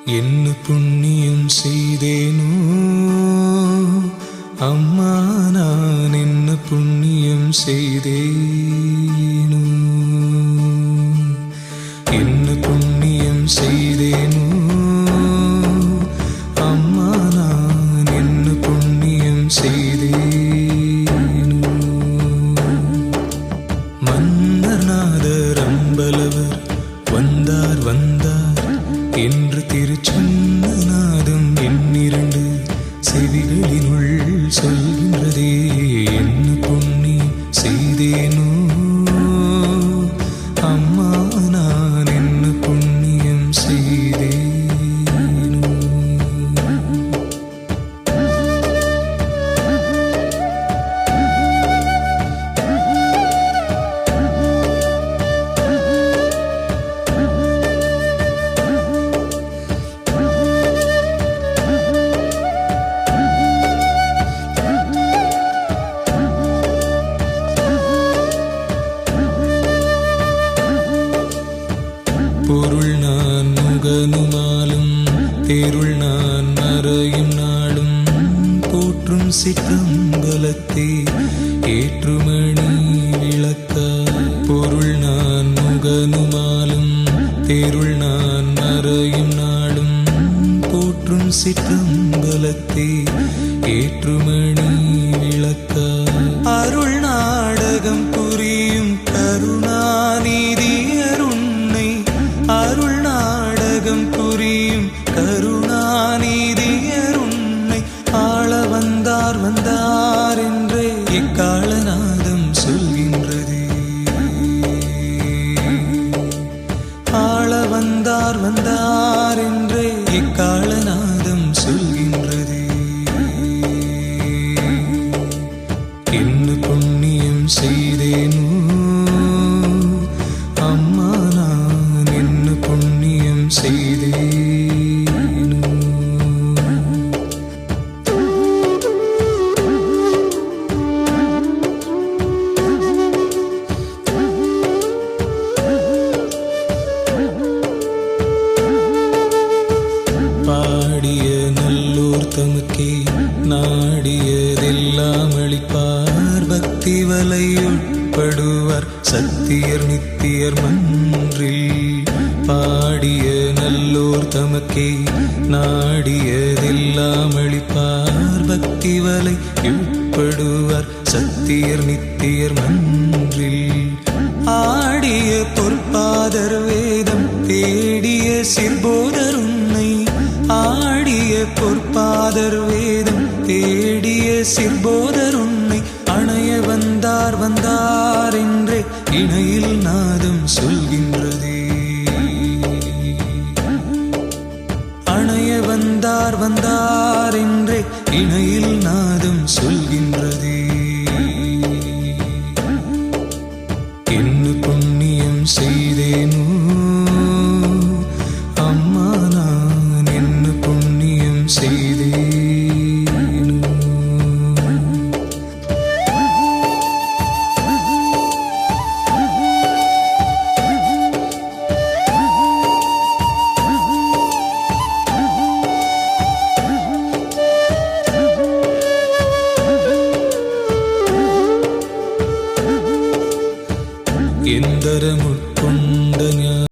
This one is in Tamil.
என்ன புண்ணியம் செய்தேனோ அம்மா, நான் என்ன புண்ணியம் செய்தேனோ, என்ன புண்ணியம் செய்தேனோ அம்மா, நான் என்ன புண்ணியம் செய்தேனோ. மன்னர்நாதர் அம்பலவர் வந்தார் வந்தார் என்று திருச்சொன்ன நாதம் என்னிரண்டு செவிகளினுள் சொல்கின்றதே. என்ன புண்ணியம் செய்தேனோ அம்மா, நான் என்ன புண்ணியம் செய்தேனோ. பொருள் நான் முகனுமாலும் தேருள் நான் மறையும் நாளும் போற்றும் சிற்றம்பலத்தே ஏற்றுமணி விளக்க. பொருள் நான் முகனுமாலும் தேருள் நான் மறையும் நாளும் போற்றும் சிற்றம்பலத்தே ஏற்றுமணி விளக்க. அருள் நாடகம் புரியும் கருணாநிதி அருணை, அருள் நாடகம் புரியும் கருணாநிதி அருணை ஆள வந்தார் வந்தார் என்றே இக்காலநாதம் சொல்கின்றது. ஆள வந்தார் வந்தார் என்றே இக்காலநாதம் சொல்கின்றது. என்ன புண்ணியம் செய்தேனோ அம்மா, நான் என்ன புண்ணியம் செய்தேனோ. பாடிய நல்லோர் தமக்கே நாடியதெல்லாம் அளிப்பார். பக்தி வலை உட்படுவார் சத்தியர் நித்தியர் மன்றில். பாடிய நல்லோர் தமக்கே நாடியதெல்லாம் அளிப்பார். பக்தி வலை உட்படுவார் சத்தியர் நித்தியர் மன்றில். ஆடிய பொற்பாதர் வேதம் தேடிய சிற்போதர் உன்னை, ஆடிய பொற்பாதர் வேதம் தேடிய சிற்போதர் உன்னை அணைய வந்தார் வந்தார் என்றே இணையில் நாதம் சொல்கின்றதே. அணைய வந்தார் வந்தார் என்றே இணையில் நாதம் சொல்கின்றதே. என்ன புண்ணியம் செய்தேனோ அம்மா, நான் என்ன புண்ணியம் செய்தேனோ. எந்தரமுட்கொண்ட